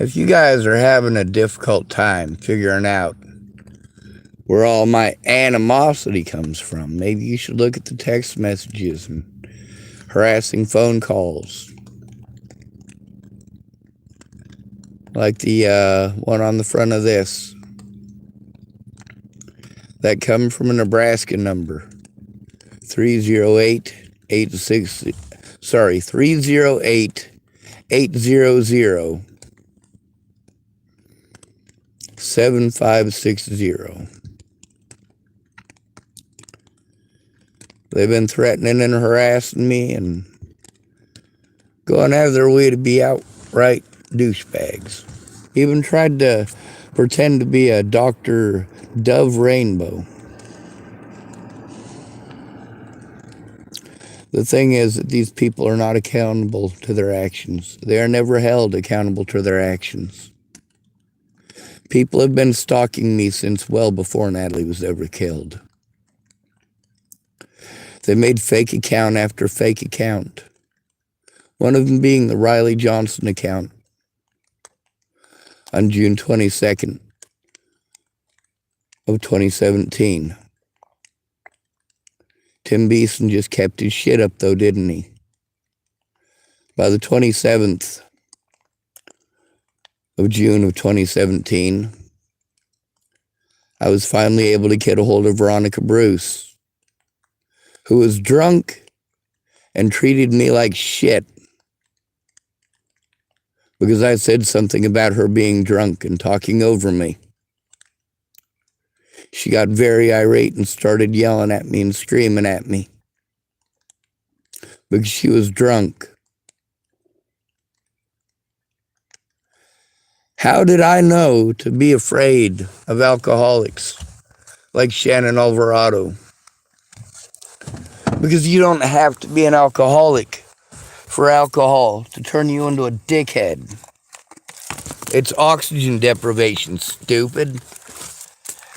If you guys are having a difficult time figuring out where all my animosity comes from, maybe you should look at the text messages and harassing phone calls, like the one on the front of this that come from a Nebraska number, 308-86, sorry, 308-800-7560. They've been threatening and harassing me and going out of their way to be outright douchebags. Even tried to pretend to be a Dr. Dove Rainbow. The thing is that these people are not accountable to their actions. They are never held accountable to their actions. People have been stalking me since well before Natalie was ever killed. They made fake account after fake account. One of them being the Riley Johnson account on June 22nd of 2017. Tim Beeson just kept his shit up though, didn't he? By the 27th of June of 2017, I was finally able to get a hold of Veronica Bruce, who was drunk and treated me like shit because I said something about her being drunk and talking over me. She got very irate and started yelling at me and screaming at me because she was drunk. How did I know to be afraid of alcoholics like Shannon Alvarado? Because you don't have to be an alcoholic for alcohol to turn you into a dickhead. It's oxygen deprivation, stupid.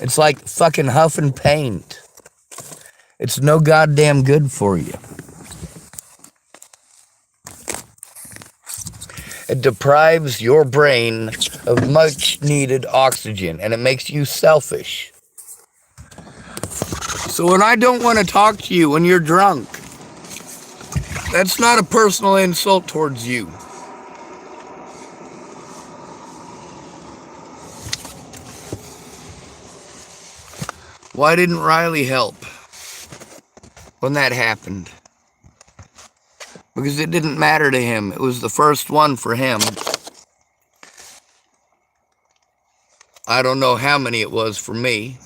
It's like fucking huffing paint. It's no goddamn good for you. It deprives your brain of much needed oxygen and it makes you selfish. So when I don't want to talk to you when you're drunk, that's not a personal insult towards you. Why didn't Riley help when that happened? Because it didn't matter to him. It was the first one for him. I don't know how many it was for me.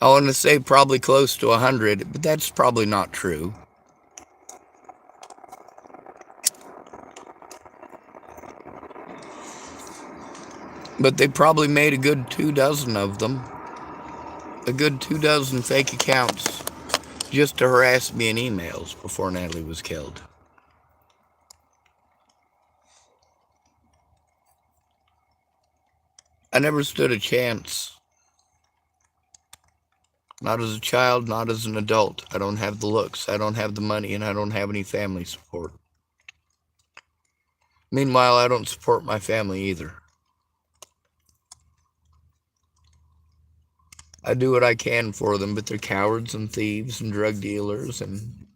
I want to say probably close to 100, but that's probably not true. But they probably made a good 24 of them. A good 24 fake accounts just to harass me in emails before Natalie was killed. I never stood a chance. Not as a child, not as an adult. I don't have the looks, I don't have the money, and I don't have any family support. Meanwhile, I don't support my family either. I do what I can for them, but they're cowards and thieves and drug dealers and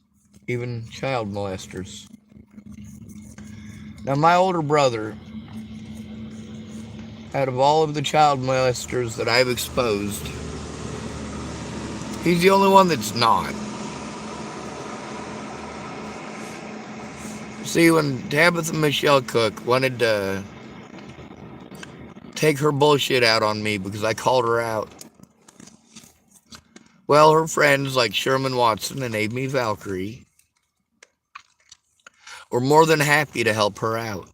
even child molesters. Now, my older brother, out of all of the child molesters that I've exposed, he's the only one that's not. See, when Tabitha Michelle Cook wanted to take her bullshit out on me because I called her out, well, her friends like Sherman Watson and Amy Valkyrie were more than happy to help her out.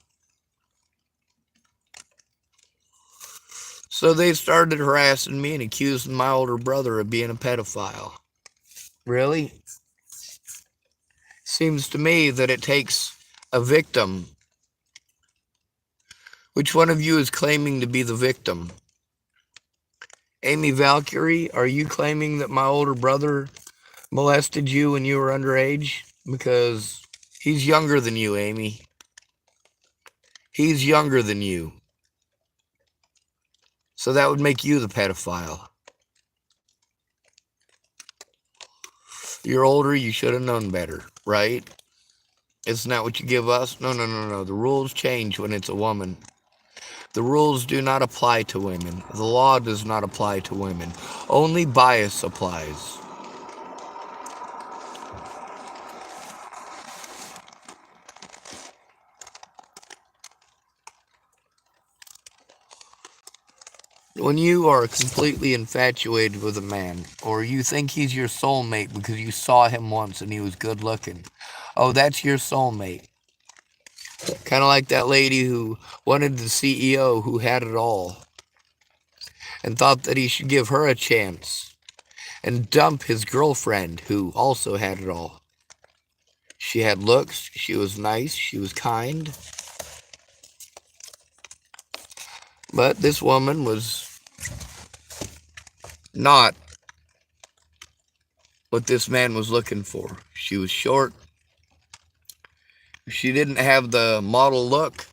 So they started harassing me and accusing my older brother of being a pedophile. Really? Seems to me that it takes a victim. Which one of you is claiming to be the victim? Amy Valkyrie, are you claiming that my older brother molested you when you were underage? Because he's younger than you, Amy. He's younger than you. So that would make you the pedophile. You're older, you should have known better, right? Isn't that what you give us? No, no, no, no. The rules change when it's a woman. The rules do not apply to women. The law does not apply to women. Only bias applies. When you are completely infatuated with a man, or you think he's your soulmate because you saw him once and he was good looking, oh, that's your soulmate. Kind of like that lady who wanted the CEO who had it all and thought that he should give her a chance and dump his girlfriend who also had it all. She had looks, she was nice, she was kind. But this woman was not what this man was looking for. She was short. She didn't have the model look.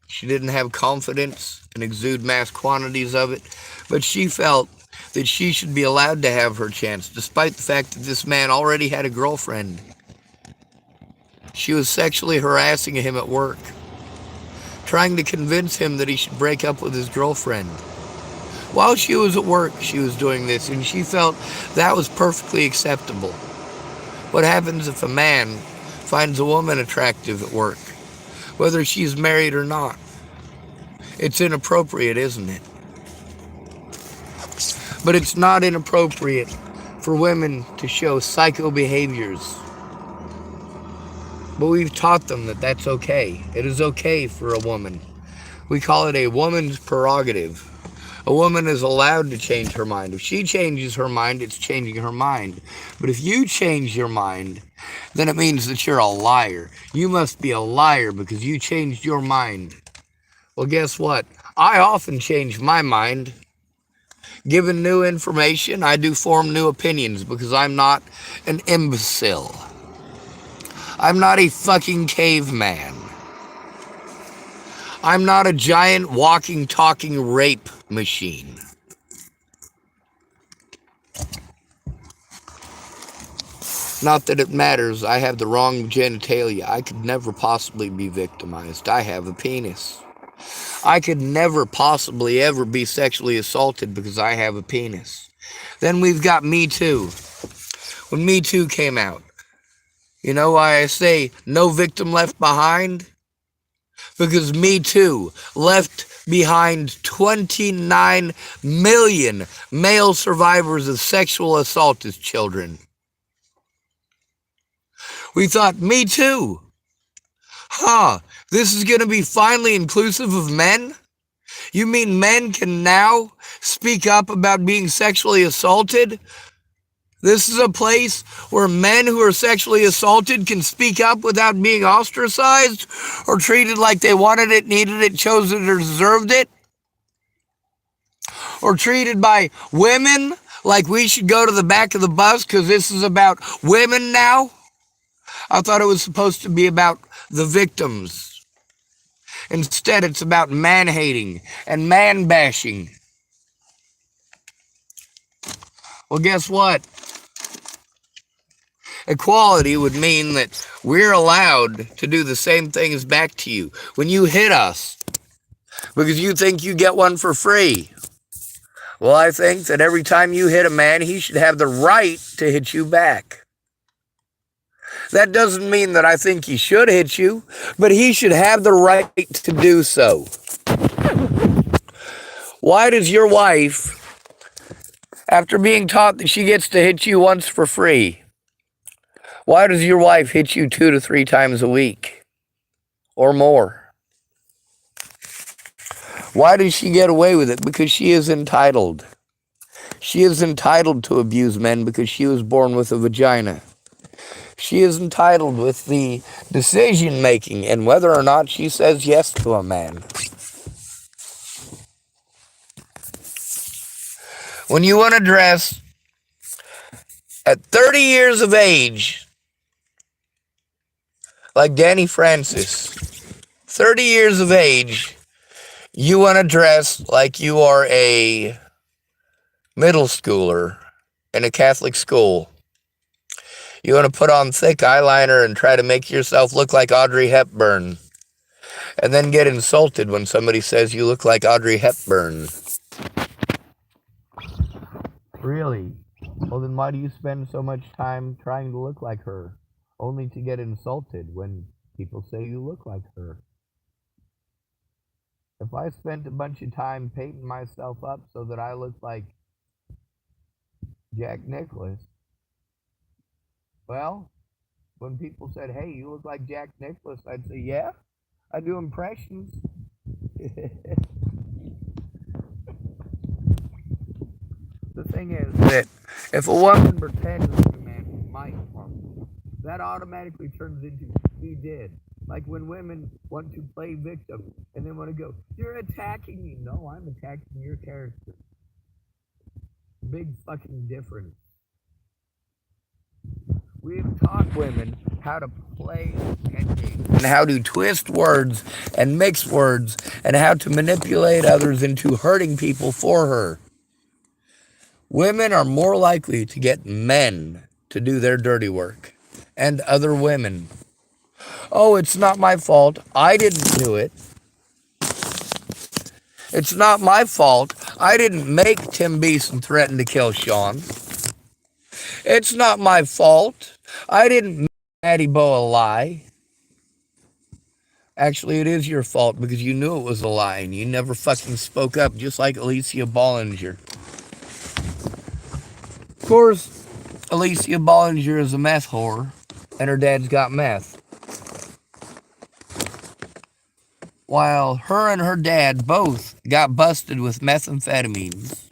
She didn't have confidence and exude mass quantities of it. But she felt that she should be allowed to have her chance, despite the fact that this man already had a girlfriend. She was sexually harassing him at work, trying to convince him that he should break up with his girlfriend. While she was at work, she was doing this, and she felt that was perfectly acceptable. What happens if a man finds a woman attractive at work, whether she's married or not? It's inappropriate, isn't it? But it's not inappropriate for women to show psycho behaviors. But we've taught them that that's okay. It is okay for a woman. We call it a woman's prerogative. A woman is allowed to change her mind. If she changes her mind, it's changing her mind. But if you change your mind, then it means that you're a liar. You must be a liar because you changed your mind. Well, guess what? I often change my mind. Given new information, I do form new opinions because I'm not an imbecile. I'm not a fucking caveman. I'm not a giant walking, talking rape machine. Not that it matters. I have the wrong genitalia. I could never possibly be victimized. I have a penis. I could never possibly ever be sexually assaulted because I have a penis. Then we've got Me Too. When Me Too came out, you know why I say no victim left behind? Because Me Too left behind 29 million male survivors of sexual assault as children. We thought, Me Too. This is going to be finally inclusive of men? You mean men can now speak up about being sexually assaulted? This is a place where men who are sexually assaulted can speak up without being ostracized or treated like they wanted it, needed it, chose it, or deserved it? Or treated by women like we should go to the back of the bus because this is about women now? I thought it was supposed to be about the victims. Instead, it's about man-hating and man-bashing. Well, guess what? Equality would mean that we're allowed to do the same things back to you. When you hit us, because you think you get one for free. Well, I think that every time you hit a man, he should have the right to hit you back. That doesn't mean that I think he should hit you, but he should have the right to do so. Why does your wife, after being taught that she gets to hit you once for free, why does your wife hit you 2 to 3 times a week or more? Why does she get away with it? Because she is entitled. She is entitled to abuse men because she was born with a vagina. She is entitled with the decision making and whether or not she says yes to a man. When you want to dress at 30 years of age, like Danny Francis, 30 years of age, You want to dress like you are a middle schooler in a Catholic school. You want to put on thick eyeliner and try to make yourself look like Audrey Hepburn, and then get insulted when somebody says you look like Audrey Hepburn. Really? Well, then why do you spend so much time trying to look like her, only to get insulted when people say you look like her? If I spent a bunch of time painting myself up so that I looked like Jack Nicklaus, well, when people said, hey, you look like Jack Nicklaus, I'd say, yeah, I do impressions. The thing is that if a woman pretends to man might harm, that automatically turns into he did. Like when women want to play victim and then want to go, you're attacking me. No, I'm attacking your character. Big fucking difference. We've taught women how to play and how to twist words and mix words and how to manipulate others into hurting people for her. Women are more likely to get men to do their dirty work and other women. Oh, it's not my fault. I didn't do it. It's not my fault. I didn't make Tim Beeson threaten to kill Sean. It's not my fault. I didn't make Matty Bo a lie. Actually, it is your fault because you knew it was a lie and you never fucking spoke up, just like Alicia Bollinger. Of course, Alicia Bollinger is a meth whore, and her dad's got meth. While her and her dad both got busted with methamphetamines.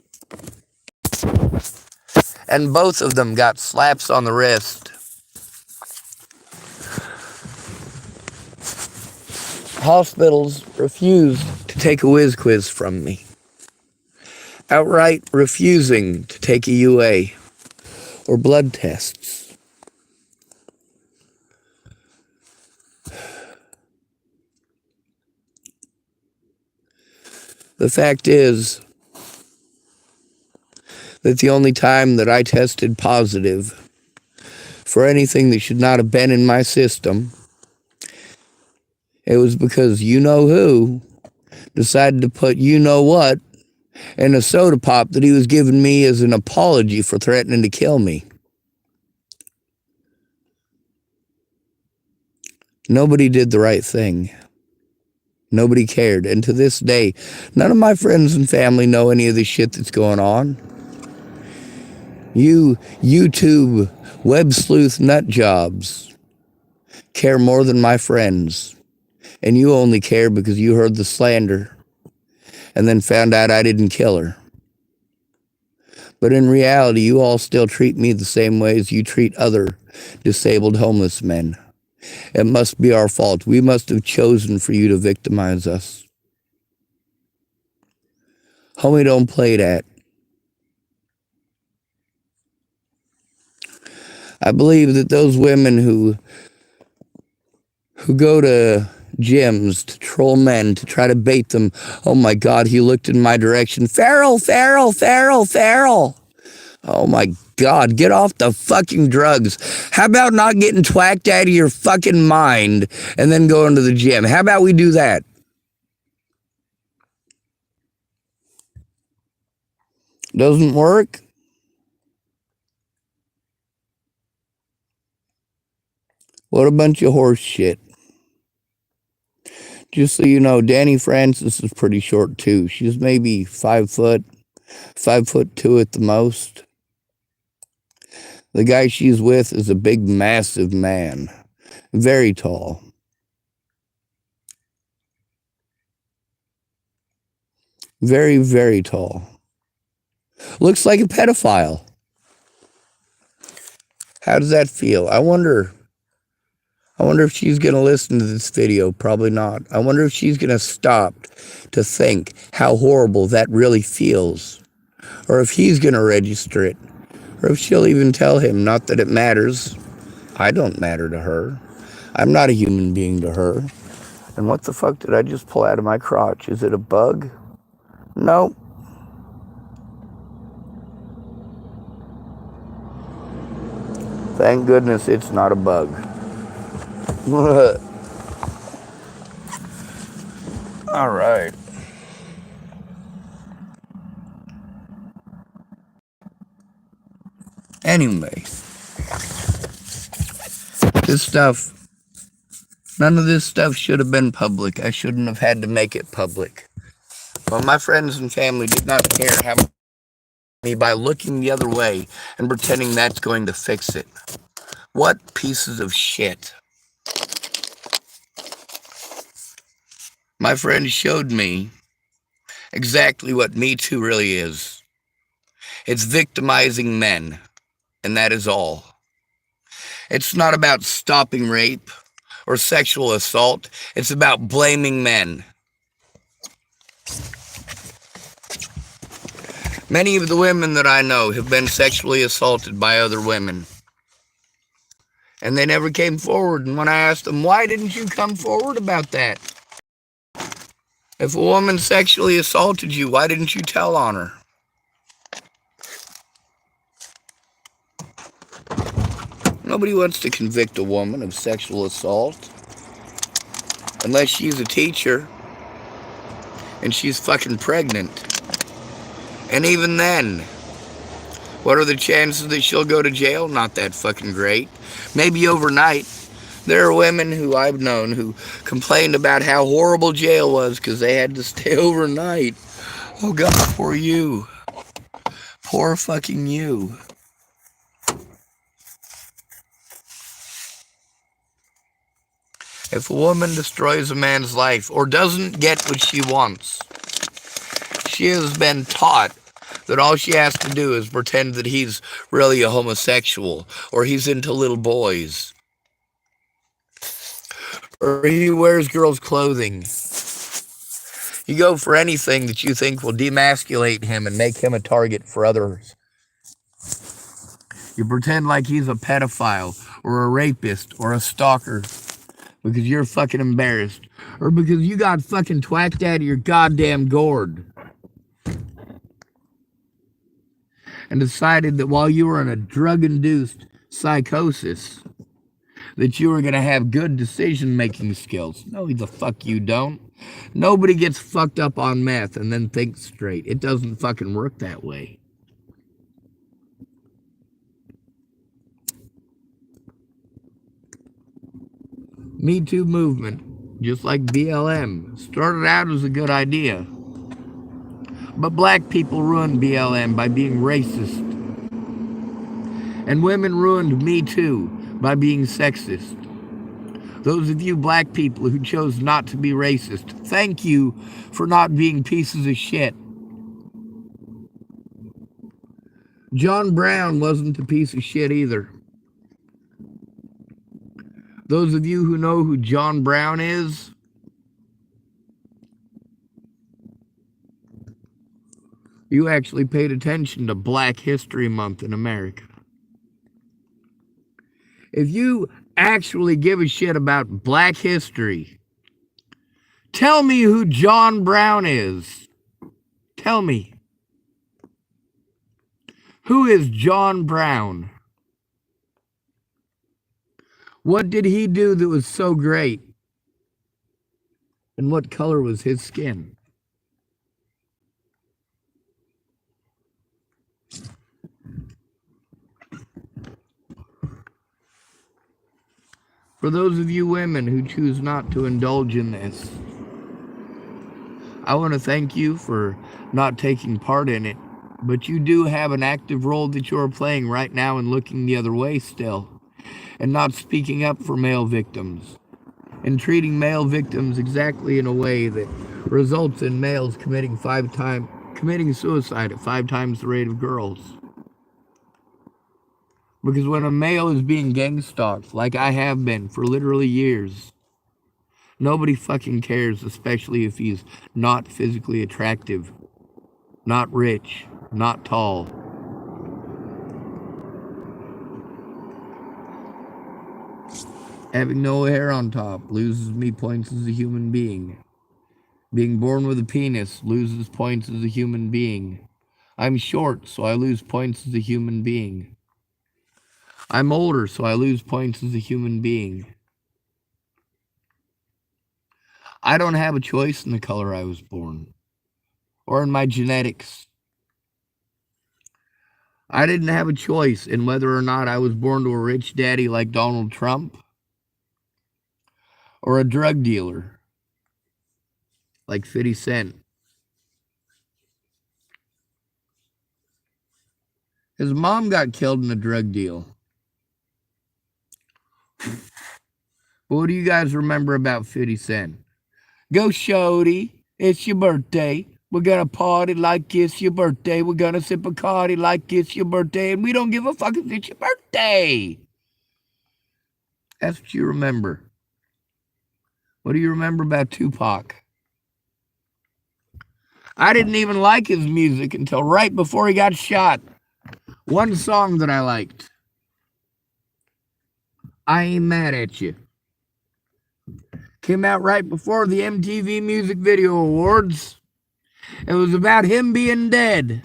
And both of them got slaps on the wrist. Hospitals refused to take a whiz quiz from me. Outright refusing to take a UA or blood tests. The fact is that the only time that I tested positive for anything that should not have been in my system, it was because you-know-who decided to put you-know-what in a soda pop that he was giving me as an apology for threatening to kill me. Nobody did the right thing. Nobody cared. And to this day, none of my friends and family know any of the shit that's going on. You YouTube web sleuth nut jobs care more than my friends. And you only care because you heard the slander and then found out I didn't kill her. But in reality, you all still treat me the same way as you treat other disabled homeless men. It must be our fault. We must have chosen for you to victimize us. Homie, don't play that. I believe that those women who go to gyms to troll men, to try to bait them, oh my God, he looked in my direction. Feral, feral, feral, feral. Oh my God, get off the fucking drugs. How about not getting twacked out of your fucking mind and then going to the gym? How about we do that? Doesn't work? What a bunch of horse shit. Just so you know, Danny Francis is pretty short too. She's maybe 5 foot, 5'2" at the most. The guy she's with is a big, massive man. Very tall. Very, very tall. Looks like a pedophile. How does that feel? I wonder if she's going to listen to this video. Probably not. I wonder if she's going to stop to think how horrible that really feels. Or if he's going to register it. Or if she'll even tell him, not that it matters. I don't matter to her. I'm not a human being to her. And what the fuck did I just pull out of my crotch? Is it a bug? Nope. Thank goodness it's not a bug. All right. Anyway, none of this stuff should have been public. I shouldn't have had to make it public. But my friends and family did not care how me by looking the other way and pretending that's going to fix it. What pieces of shit. My friend showed me exactly what Me Too really is. It's victimizing men, and that is all. It's not about stopping rape or sexual assault. It's about blaming men. Many of the women that I know have been sexually assaulted by other women. And they never came forward. And when I asked them, why didn't you come forward about that? If a woman sexually assaulted you, why didn't you tell on her? Nobody wants to convict a woman of sexual assault. Unless she's a teacher and she's fucking pregnant. And even then, what are the chances that she'll go to jail? Not that fucking great. Maybe overnight. There are women who I've known who complained about how horrible jail was because they had to stay overnight. Oh God, poor you. Poor fucking you. If a woman destroys a man's life or doesn't get what she wants, she has been taught that all she has to do is pretend that he's really a homosexual or he's into little boys or he wears girls' clothing. You go for anything that you think will demasculate him and make him a target for others. You pretend like he's a pedophile or a rapist or a stalker because you're fucking embarrassed or because you got fucking twacked out of your goddamn gourd and decided that while you were in a drug-induced psychosis that you were going to have good decision-making skills. No, the fuck you don't. Nobody gets fucked up on meth and then thinks straight. It doesn't fucking work that way. Me Too movement, just like BLM, started out as a good idea. But black people ruined BLM by being racist. And women ruined Me Too by being sexist. Those of you black people who chose not to be racist, thank you for not being pieces of shit. John Brown wasn't a piece of shit either. Those of you who know who John Brown is, you actually paid attention to Black History Month in America. If you actually give a shit about black history, tell me who John Brown is. Tell me. Who is John Brown? What did he do that was so great? And what color was his skin? For those of you women who choose not to indulge in this, I want to thank you for not taking part in it, but you do have an active role that you are playing right now in looking the other way still, and not speaking up for male victims, and treating male victims exactly in a way that results in males committing suicide at 5 times the rate of girls. Because when a male is being gang stalked, like I have been for literally years, nobody fucking cares, especially if he's not physically attractive, not rich, not tall. Having no hair on top loses me points as a human being. Being born with a penis loses points as a human being. I'm short, so I lose points as a human being. I'm older, so I lose points as a human being. I don't have a choice in the color I was born, or in my genetics. I didn't have a choice in whether or not I was born to a rich daddy like Donald Trump, or a drug dealer like 50 Cent. His mom got killed in a drug deal. But what do you guys remember about 50 Cent? Go shorty, it's your birthday. We're gonna party like it's your birthday. We're gonna sip a Bacardi like it's your birthday. And we don't give a fuck if it's your birthday. That's what you remember. What do you remember about Tupac? I didn't even like his music until right before he got shot. One song that I liked. I Ain't Mad at You. Came out right before the MTV Music Video Awards. It was about him being dead.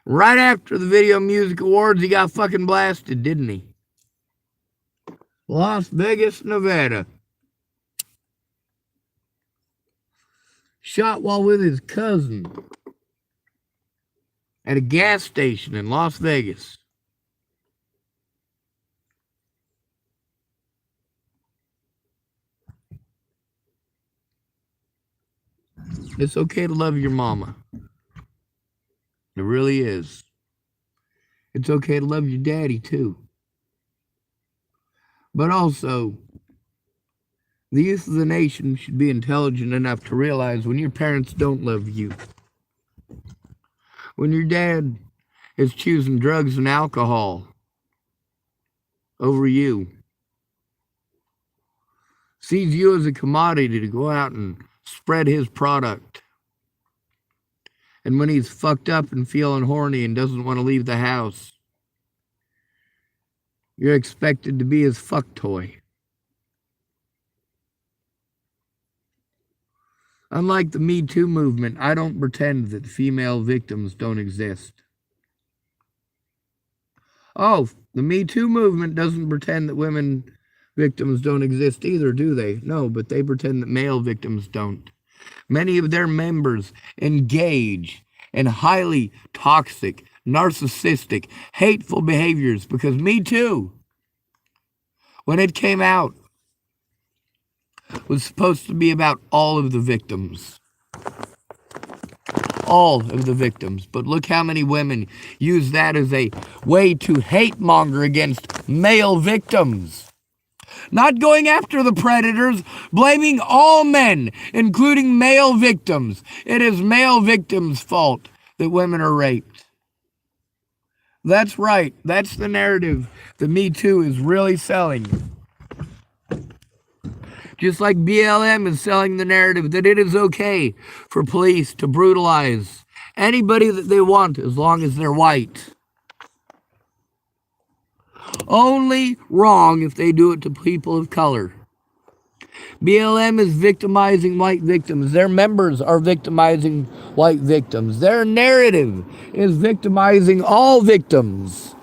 Right after the Video Music Awards, he got fucking blasted, didn't he? Las Vegas, Nevada. Shot while with his cousin at a gas station in Las Vegas. It's okay to love your mama. It really is. It's okay to love your daddy, too. But also, the youth of the nation should be intelligent enough to realize when your parents don't love you, when your dad is choosing drugs and alcohol over you, sees you as a commodity to go out and spread his product, and when he's fucked up and feeling horny and doesn't want to leave the house, you're expected to be his fuck toy. Unlike the Me Too movement, I don't pretend that female victims don't exist. Oh, the Me Too movement doesn't pretend that women victims don't exist either, do they? No, but they pretend that male victims don't. Many of their members engage in highly toxic, narcissistic, hateful behaviors because Me Too, when it came out, was supposed to be about all of the victims. All of the victims. But look how many women use that as a way to hate monger against male victims. Not going after the predators, blaming all men, including male victims. It is male victims' fault that women are raped. That's right. That's the narrative that Me Too is really selling. Just like BLM is selling the narrative that it is okay for police to brutalize anybody that they want as long as they're white. Only wrong if they do it to people of color. BLM is victimizing white victims. Their members are victimizing white victims. Their narrative is victimizing all victims.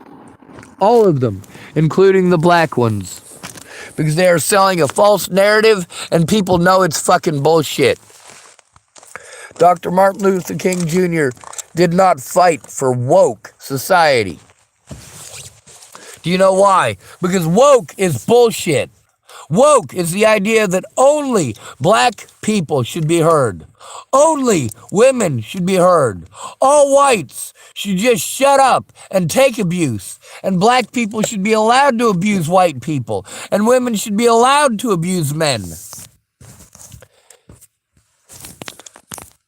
All of them, including the black ones. Because they are selling a false narrative and people know it's fucking bullshit. Dr. Martin Luther King Jr. did not fight for woke society. Do you know why? Because woke is bullshit. Woke is the idea that only black people should be heard. Only women should be heard. All whites should just shut up and take abuse. And black people should be allowed to abuse white people. And women should be allowed to abuse men.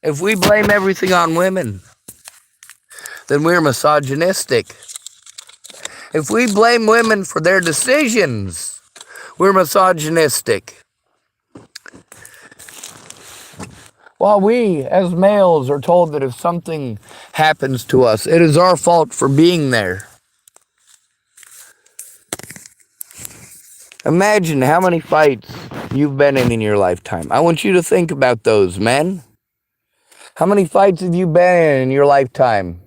If we blame everything on women, then we're misogynistic. If we blame women for their decisions, we're misogynistic. While we, as males, are told that if something happens to us, it is our fault for being there. Imagine how many fights you've been in your lifetime. I want you to think about those, men. How many fights have you been in your lifetime?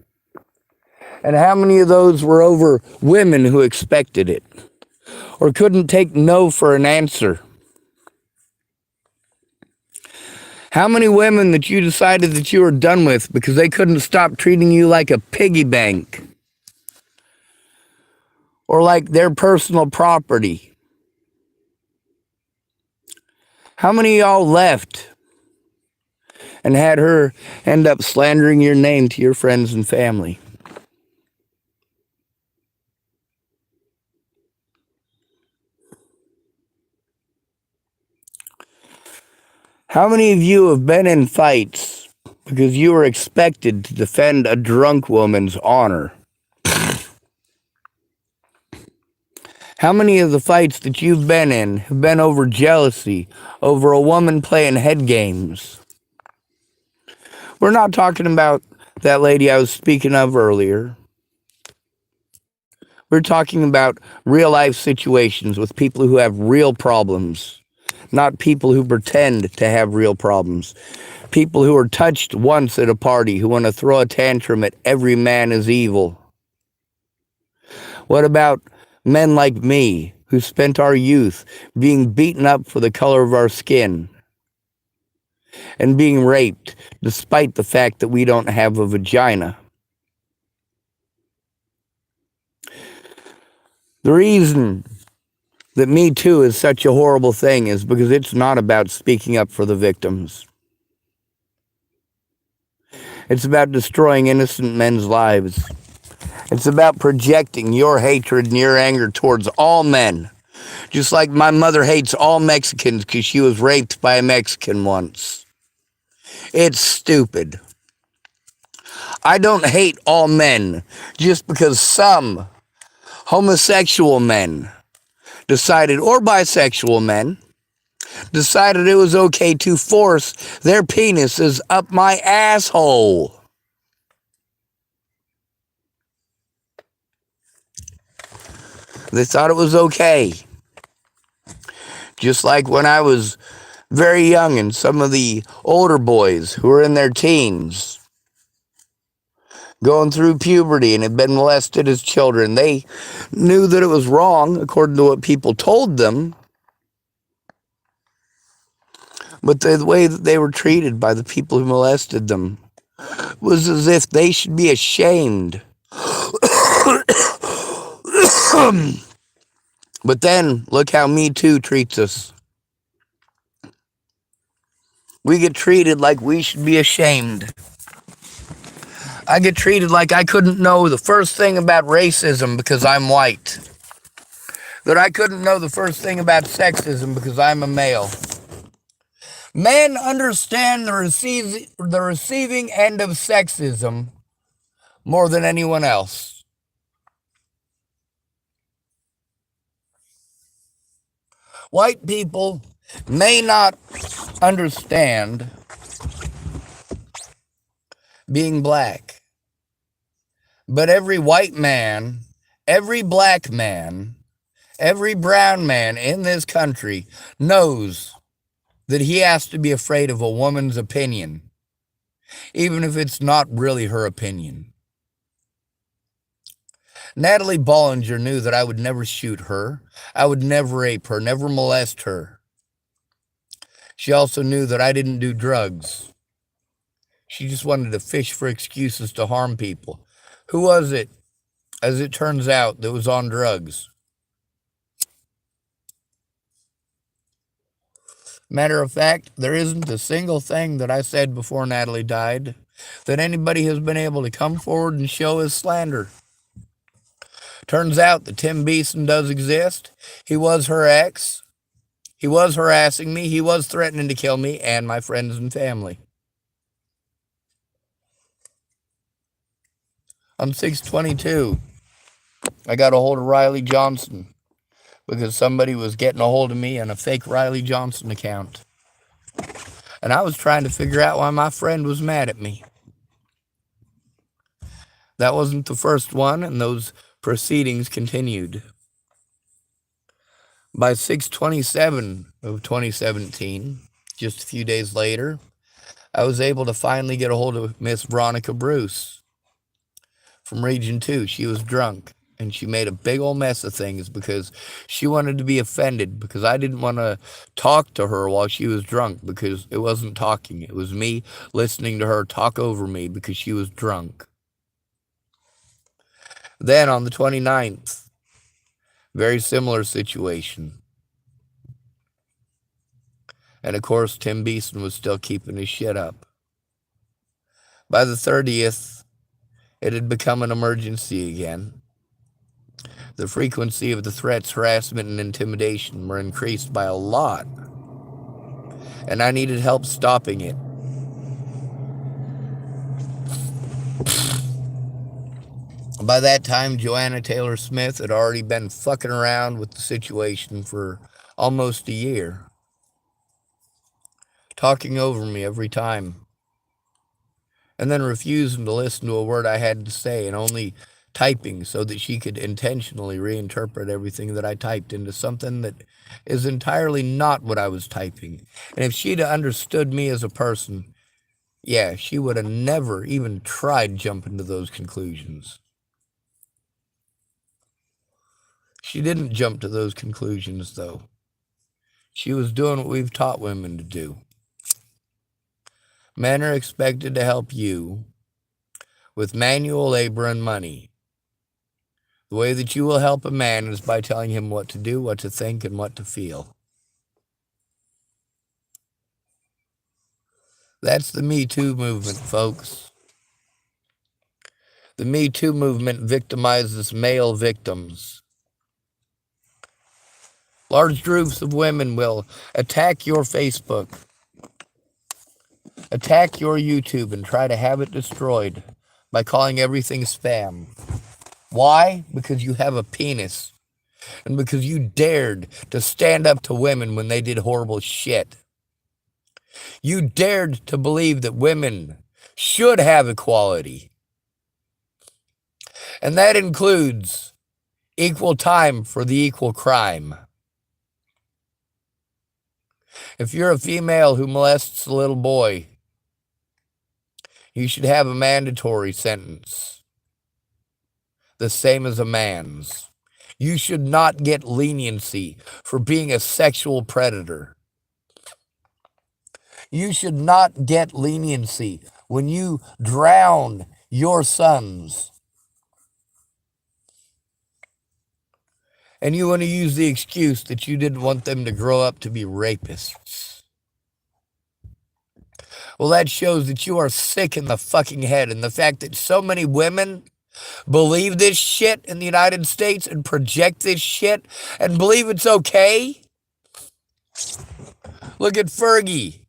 And how many of those were over women who expected it or couldn't take no for an answer? How many women that you decided that you were done with because they couldn't stop treating you like a piggy bank or like their personal property? How many of y'all left and had her end up slandering your name to your friends and family? How many of you have been in fights because you were expected to defend a drunk woman's honor? How many of the fights that you've been in have been over jealousy, over a woman playing head games? We're not talking about that lady I was speaking of earlier. We're talking about real life situations with people who have real problems, not people who pretend to have real problems. People who are touched once at a party, who want to throw a tantrum at every man is evil. What about men like me who spent our youth being beaten up for the color of our skin and being raped despite the fact that we don't have a vagina? The reason that Me Too is such a horrible thing is because it's not about speaking up for the victims. It's about destroying innocent men's lives. It's about projecting your hatred and your anger towards all men. Just like my mother hates all Mexicans because she was raped by a Mexican once. It's stupid. I don't hate all men just because some homosexual men decided, or bisexual men, decided it was okay to force their penises up my asshole. They thought it was okay. Just like when I was very young and some of the older boys who were in their teens going through puberty and had been molested as children, they knew that it was wrong according to what people told them, but the way that they were treated by the people who molested them was as if they should be ashamed. But then look how Me Too treats us. We get treated like we should be ashamed. I get treated like I couldn't know the first thing about racism because I'm white. That I couldn't know the first thing about sexism because I'm a male. Men understand the receiving end of sexism more than anyone else. White people may not understand being black, but every white man, every black man, every brown man in this country knows that he has to be afraid of a woman's opinion, even if it's not really her opinion. Natalie Bollinger knew that I would never shoot her. I would never rape her, never molest her. She also knew that I didn't do drugs. She just wanted to fish for excuses to harm people. Who was it, as it turns out, that was on drugs? Matter of fact, there isn't a single thing that I said before Natalie died that anybody has been able to come forward and show as slander. Turns out that Tim Beeson does exist. He was her ex. He was harassing me. He was threatening to kill me and my friends and family. On 6/22, I got a hold of Riley Johnson because somebody was getting a hold of me on a fake Riley Johnson account. And I was trying to figure out why my friend was mad at me. That wasn't the first one, and those proceedings continued. By 6/27 of 2017, just a few days later, I was able to finally get a hold of Miss Veronica Bruce from Region 2. She was drunk, and she made a big old mess of things because she wanted to be offended because I didn't want to talk to her while she was drunk, because it wasn't talking. It was me listening to her talk over me because she was drunk. Then on the 29th, very similar situation. And of course, Tim Beeson was still keeping his shit up. By the 30th, it had become an emergency again. The frequency of the threats, harassment, and intimidation were increased by a lot, and I needed help stopping it. By that time, Joanna Taylor Smith had already been fucking around with the situation for almost a year, talking over me every time, and then refusing to listen to a word I had to say and only typing so that she could intentionally reinterpret everything that I typed into something that is entirely not what I was typing. And if she'd understood me as a person, yeah, she would have never even tried jumping to those conclusions. She didn't jump to those conclusions, though. She was doing what we've taught women to do. Men are expected to help you with manual labor and money. The way that you will help a man is by telling him what to do, what to think, and what to feel. That's the Me Too movement, folks. The Me Too movement victimizes male victims. Large groups of women will attack your Facebook, attack your YouTube, and try to have it destroyed by calling everything spam. Why? Because you have a penis, and because you dared to stand up to women when they did horrible shit. You dared to believe that women should have equality. And that includes equal time for the equal crime. If you're a female who molests a little boy, you should have a mandatory sentence, the same as a man's. You should not get leniency for being a sexual predator. You should not get leniency when you drown your sons. And you want to use the excuse that you didn't want them to grow up to be rapists. Well, that shows that you are sick in the fucking head. And the fact that so many women believe this shit in the United States and project this shit and believe it's okay. Look at Fergie.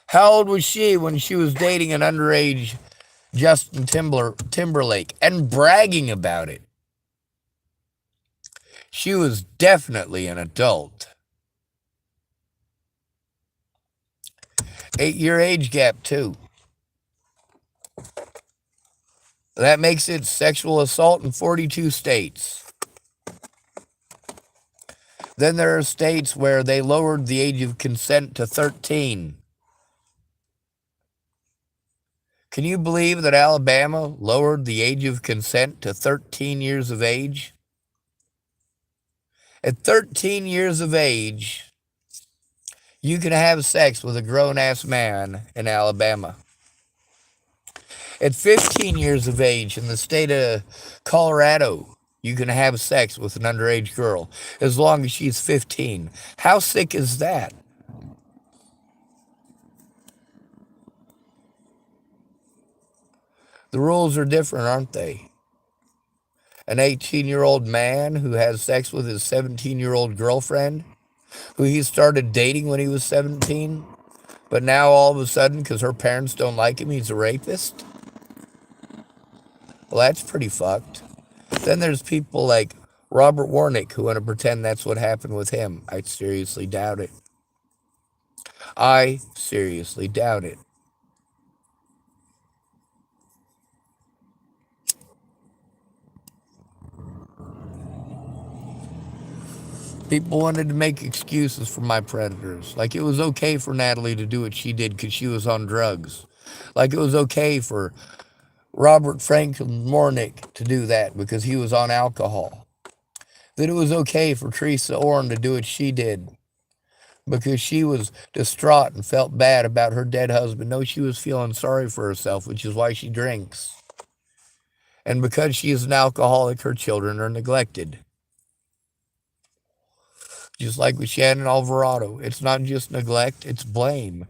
How old was she when she was dating an underage Justin Timberlake and bragging about it? She was definitely an adult. 8-year age gap, too. That makes it sexual assault in 42 states. Then there are states where they lowered the age of consent to 13. Can you believe that Alabama lowered the age of consent to 13 years of age? At 13 years of age, you can have sex with a grown-ass man in Alabama. At 15 years of age in the state of Colorado, you can have sex with an underage girl as long as she's 15. How sick is that? The rules are different, aren't they? An 18-year-old man who has sex with his 17-year-old girlfriend, who he started dating when he was 17, but now all of a sudden, because her parents don't like him, he's a rapist? Well, that's pretty fucked. Then there's people like Robert Warnick who want to pretend that's what happened with him. I seriously doubt it. I seriously doubt it. People wanted to make excuses for my predators. Like it was okay for Natalie to do what she did because she was on drugs. Like it was okay for Robert Franklin Mornick to do that because he was on alcohol. That it was okay for Teresa Orrin to do what she did because she was distraught and felt bad about her dead husband. No, she was feeling sorry for herself, which is why she drinks. And because she is an alcoholic, her children are neglected. Just like with Shannon Alvarado. It's not just neglect, it's blame.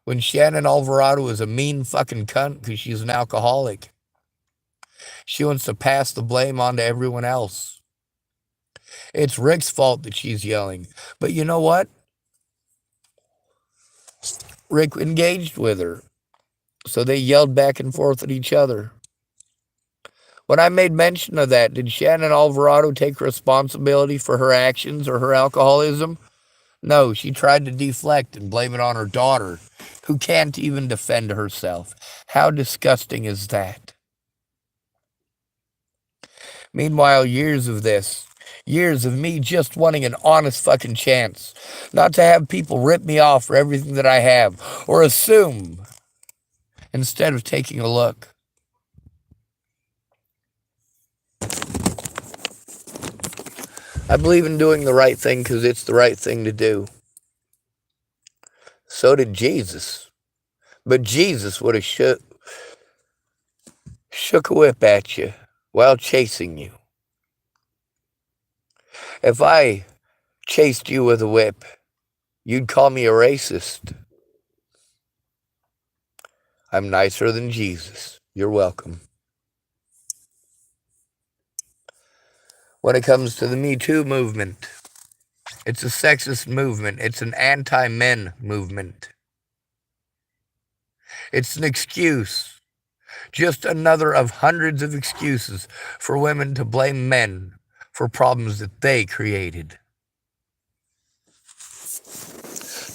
When Shannon Alvarado is a mean fucking cunt because she's an alcoholic, she wants to pass the blame on to everyone else. It's Rick's fault that she's yelling. But you know what? Rick engaged with her. So they yelled back and forth at each other. When I made mention of that, did Shannon Alvarado take responsibility for her actions or her alcoholism? No, she tried to deflect and blame it on her daughter, who can't even defend herself. How disgusting is that? Meanwhile, years of this, years of me just wanting an honest fucking chance, not to have people rip me off for everything that I have, or assume, instead of taking a look. I believe in doing the right thing because it's the right thing to do. So did Jesus. But Jesus would have shook a whip at you while chasing you. If I chased you with a whip, you'd call me a racist. I'm nicer than Jesus. You're welcome. When it comes to the Me Too movement, it's a sexist movement. It's an anti-men movement. It's an excuse. Just another of hundreds of excuses for women to blame men for problems that they created.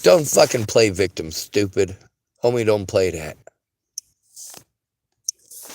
Don't fucking play victim, stupid. Homie, don't play that.